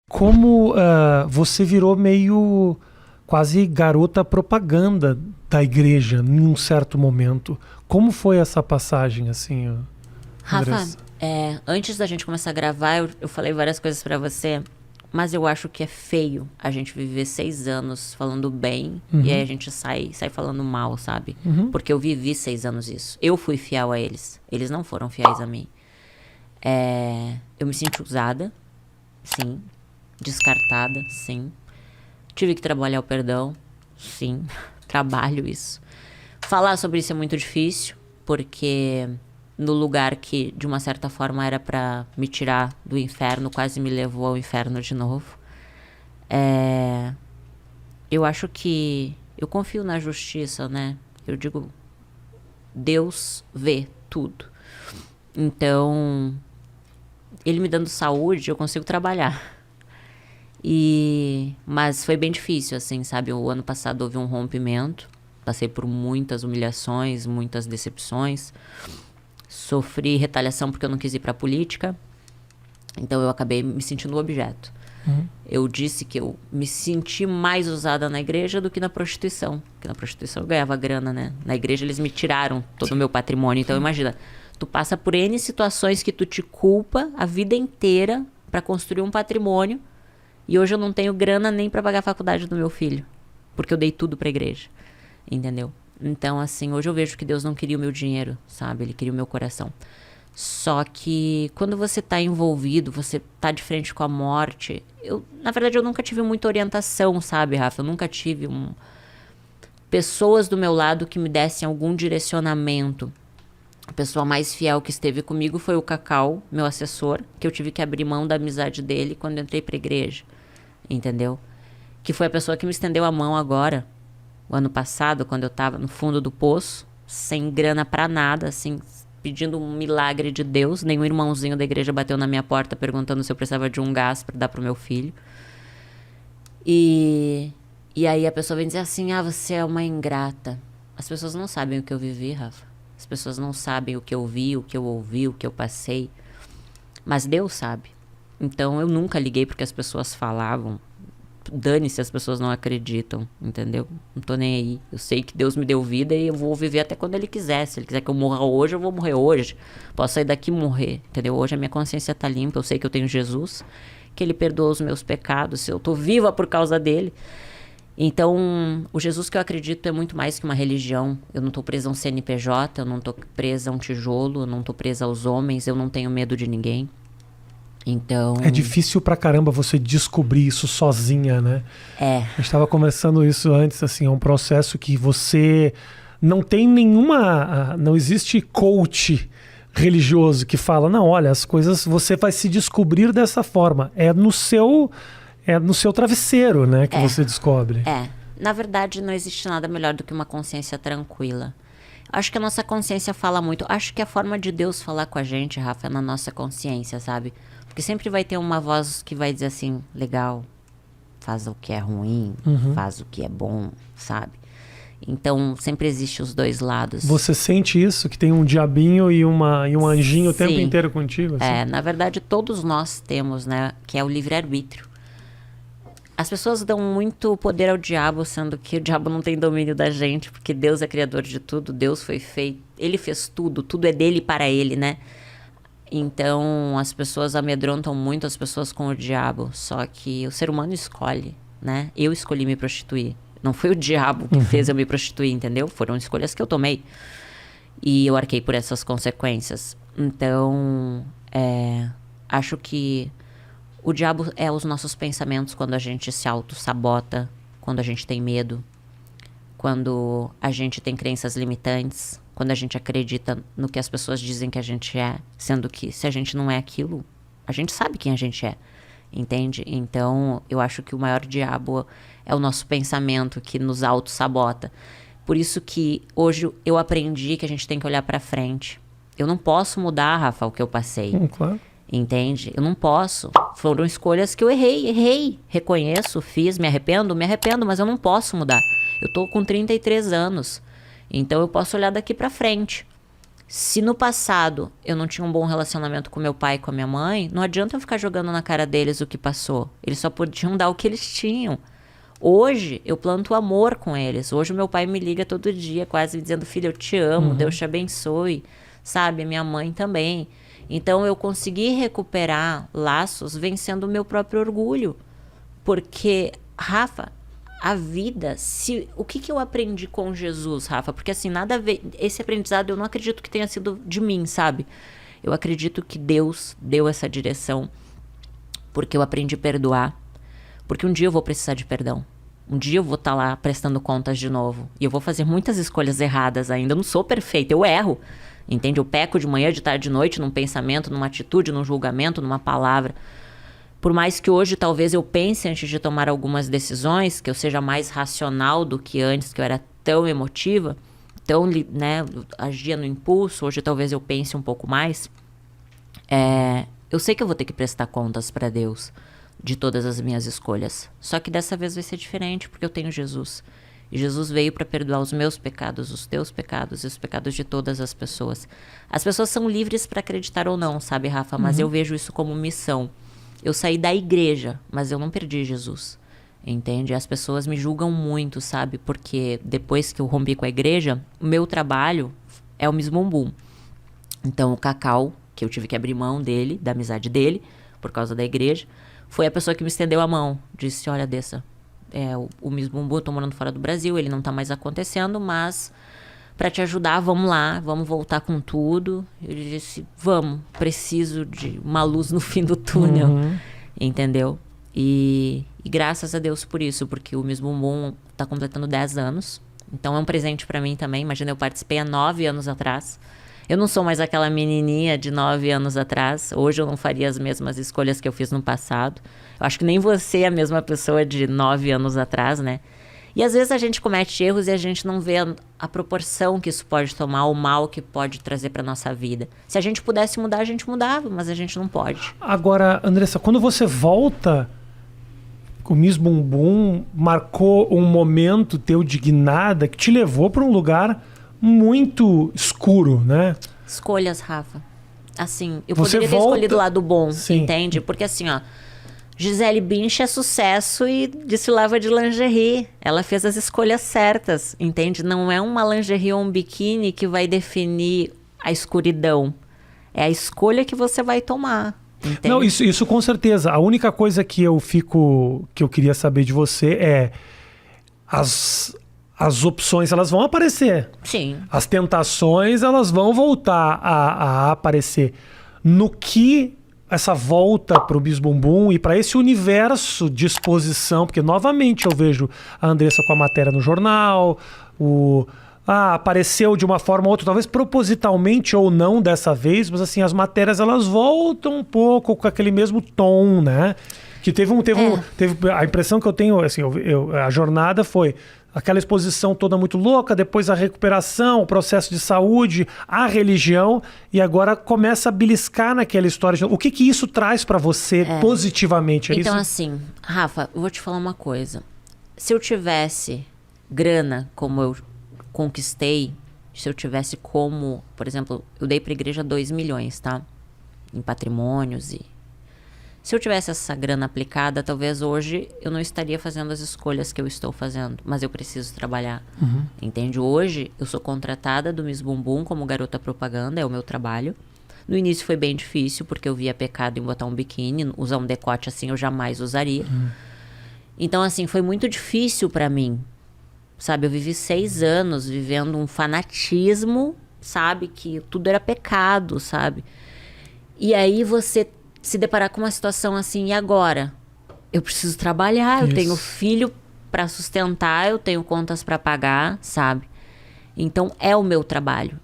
Como você virou meio quase garota propaganda da igreja em um certo momento. Como foi essa passagem, assim, Rafa, Andressa? antes da gente começar a gravar, eu falei várias coisas pra você, mas eu acho que é feio a gente viver 6 anos falando bem e aí a gente sai falando mal, sabe? Porque eu vivi 6 anos isso. Eu fui fiel a eles. Eles não foram fiéis a mim. Eu me senti usada, sim. Descartada, sim. Tive que trabalhar o perdão, sim. Trabalho isso. Falar sobre isso é muito difícil, porque no lugar que, de uma certa forma, era pra me tirar do inferno, quase me levou ao inferno de novo. Eu acho que... Eu confio na justiça, né? Eu digo, Deus vê tudo. Então, ele me dando saúde, eu consigo trabalhar. Mas foi bem difícil, assim, sabe? O ano passado houve um rompimento. Passei por muitas humilhações, muitas decepções. Sofri retaliação porque eu não quis ir pra política. Então eu acabei me sentindo objeto. Eu disse que eu me senti mais usada na igreja do que na prostituição. Porque na prostituição eu ganhava grana, né? Na igreja eles me tiraram todo o meu patrimônio. Então imagina, tu passa por N situações que tu te culpa a vida inteira pra construir um patrimônio. E hoje eu não tenho grana nem pra pagar a faculdade do meu filho. Porque eu dei tudo pra igreja. Entendeu? Então, assim, hoje eu vejo que Deus não queria o meu dinheiro, sabe? Ele queria o meu coração. Só que quando você tá envolvido, você tá de frente com a morte... Na verdade, eu nunca tive muita orientação, sabe, Rafa? Eu nunca tive pessoas do meu lado que me dessem algum direcionamento. A pessoa mais fiel que esteve comigo foi o Cacau, meu assessor, que eu tive que abrir mão da amizade dele quando eu entrei pra igreja. Entendeu? Que foi a pessoa que me estendeu a mão agora, o ano passado, quando eu tava no fundo do poço, sem grana pra nada, assim, pedindo um milagre de Deus. Nenhum irmãozinho da igreja bateu na minha porta perguntando se eu precisava de um gás pra dar pro meu filho. E aí a pessoa vem dizer assim, você é uma ingrata. As pessoas não sabem o que eu vivi, Rafa. As pessoas não sabem o que eu vi, o que eu ouvi, o que eu passei. Mas Deus sabe. Então eu nunca liguei porque as pessoas falavam. Dane-se, as pessoas não acreditam, entendeu? Não tô nem aí. Eu sei que Deus me deu vida e eu vou viver até quando Ele quiser. Se Ele quiser que eu morra hoje, eu vou morrer hoje. Posso sair daqui e morrer, entendeu? Hoje a minha consciência tá limpa, eu sei que eu tenho Jesus, que Ele perdoa os meus pecados, eu tô viva por causa dEle. Então, o Jesus que eu acredito é muito mais que uma religião. Eu não tô presa a um CNPJ, eu não tô presa a um tijolo, eu não tô presa aos homens, eu não tenho medo de ninguém. Então... É difícil pra caramba você descobrir isso sozinha, né? A gente tava conversando isso antes, assim, é um processo que você não tem nenhuma... Não existe coach religioso que fala, não, olha, as coisas você vai se descobrir dessa forma. É no seu travesseiro, né, que você descobre. Na verdade, não existe nada melhor do que uma consciência tranquila. Acho que a nossa consciência fala muito. Acho que a forma de Deus falar com a gente, Rafa, é na nossa consciência, sabe? Porque sempre vai ter uma voz que vai dizer assim, legal, faz o que é ruim, faz o que é bom, sabe? Então, sempre existe os dois lados. Você sente isso? Que tem um diabinho e um anjinho o tempo inteiro contigo? Assim? Na verdade, todos nós temos, né? Que é o livre-arbítrio. As pessoas dão muito poder ao diabo, sendo que o diabo não tem domínio da gente, porque Deus é criador de tudo, Deus foi feito, Ele fez tudo, tudo é dele e para Ele, né? Então, as pessoas amedrontam muito as pessoas com o diabo, só que o ser humano escolhe, né? Eu escolhi me prostituir. Não foi o diabo que fez eu me prostituir, entendeu? Foram escolhas que eu tomei. E eu arquei por essas consequências. Então, acho que o diabo é os nossos pensamentos quando a gente se auto-sabota, quando a gente tem medo, quando a gente tem crenças limitantes, quando a gente acredita no que as pessoas dizem que a gente é, sendo que se a gente não é aquilo, a gente sabe quem a gente é, entende? Então, eu acho que o maior diabo é o nosso pensamento que nos auto-sabota. Por isso que hoje eu aprendi que a gente tem que olhar pra frente. Eu não posso mudar, Rafa, o que eu passei. Claro. Entende? Eu não posso. Foram escolhas que eu errei. Reconheço, fiz, me arrependo, mas eu não posso mudar. Eu tô com 33 anos. Então eu posso olhar daqui pra frente. Se no passado eu não tinha um bom relacionamento com meu pai e com a minha mãe, não adianta eu ficar jogando na cara deles o que passou. Eles só podiam dar o que eles tinham. Hoje eu planto amor com eles. Hoje o meu pai me liga todo dia, quase dizendo: filho, eu te amo, Deus te abençoe. Sabe, a minha mãe também. Então eu consegui recuperar laços vencendo o meu próprio orgulho. Porque, Rafa, a vida, o que eu aprendi com Jesus, Rafa? Porque assim, nada a ver, esse aprendizado eu não acredito que tenha sido de mim, sabe? Eu acredito que Deus deu essa direção, porque eu aprendi a perdoar, porque um dia eu vou precisar de perdão. Um dia eu vou estar lá prestando contas de novo. E eu vou fazer muitas escolhas erradas ainda. Eu não sou perfeita, eu erro. Entende? Eu peco de manhã, de tarde, de noite, num pensamento, numa atitude, num julgamento, numa palavra. Por mais que hoje talvez eu pense antes de tomar algumas decisões, que eu seja mais racional do que antes, que eu era tão emotiva, tão, né, agia no impulso, hoje talvez eu pense um pouco mais. Eu sei que eu vou ter que prestar contas para Deus de todas as minhas escolhas. Só que dessa vez vai ser diferente, porque eu tenho Jesus. E Jesus veio para perdoar os meus pecados, os teus pecados e os pecados de todas as pessoas. As pessoas são livres para acreditar ou não, sabe, Rafa? Mas eu vejo isso como missão. Eu saí da igreja, mas eu não perdi Jesus, entende? As pessoas me julgam muito, sabe? Porque depois que eu rompi com a igreja, o meu trabalho é o Miss Bumbum. Então o Cacau, que eu tive que abrir mão dele, da amizade dele, por causa da igreja, foi a pessoa que me estendeu a mão. Disse: olha, Dessa, o Miss Bumbum, eu tô morando fora do Brasil, ele não tá mais acontecendo, mas para te ajudar, vamos lá, vamos voltar com tudo. Eu disse: vamos, preciso de uma luz no fim do túnel, entendeu? E graças a Deus por isso, porque o Miss Bumbum tá completando 10 anos, então é um presente para mim também. Imagina, eu participei há 9 anos atrás. Eu não sou mais aquela menininha de 9 anos atrás. Hoje eu não faria as mesmas escolhas que eu fiz no passado. Eu acho que nem você é a mesma pessoa de 9 anos atrás, né? E às vezes a gente comete erros e a gente não vê a proporção que isso pode tomar, o mal que pode trazer para nossa vida. Se a gente pudesse mudar, a gente mudava, mas a gente não pode. Agora, Andressa, quando você volta, o Miss Bumbum marcou um momento teu de guinada que te levou para um lugar muito escuro, né? Escolhas, Rafa. Assim, eu você poderia ter escolhido o lado bom, sim, entende? Porque assim, ó, Gisele Bündchen é sucesso e desfilava de lingerie. Ela fez as escolhas certas, entende? Não é uma lingerie ou um biquíni que vai definir a escuridão. É a escolha que você vai tomar, entende? Não, isso com certeza. A única coisa que eu queria saber de você é as opções, elas vão aparecer. Sim. As tentações, elas vão voltar a aparecer. No que essa volta para o Miss Bumbum e para esse universo de exposição, porque novamente eu vejo a Andressa com a matéria no jornal, apareceu de uma forma ou outra, talvez propositalmente ou não dessa vez, mas assim, as matérias elas voltam um pouco com aquele mesmo tom, né? Que teve a impressão que eu tenho, assim, a jornada foi aquela exposição toda muito louca, depois a recuperação, o processo de saúde, a religião, e agora começa a beliscar naquela história. O que isso traz para você positivamente? Então, assim, Rafa, eu vou te falar uma coisa. Se eu tivesse grana como eu conquistei, se eu tivesse como, por exemplo, eu dei para a igreja 2 milhões, tá? Em patrimônios e... Se eu tivesse essa grana aplicada, talvez hoje eu não estaria fazendo as escolhas que eu estou fazendo. Mas eu preciso trabalhar. Entende? Hoje eu sou contratada do Miss Bumbum como garota propaganda, é o meu trabalho. No início foi bem difícil, porque eu via pecado em botar um biquíni, usar um decote assim eu jamais usaria. Então assim, foi muito difícil pra mim. Sabe, eu vivi 6 anos vivendo um fanatismo, sabe, que tudo era pecado, sabe. E aí você se deparar com uma situação assim, e agora? Eu preciso trabalhar, eu tenho filho para sustentar, eu tenho contas para pagar, sabe? Então é o meu trabalho.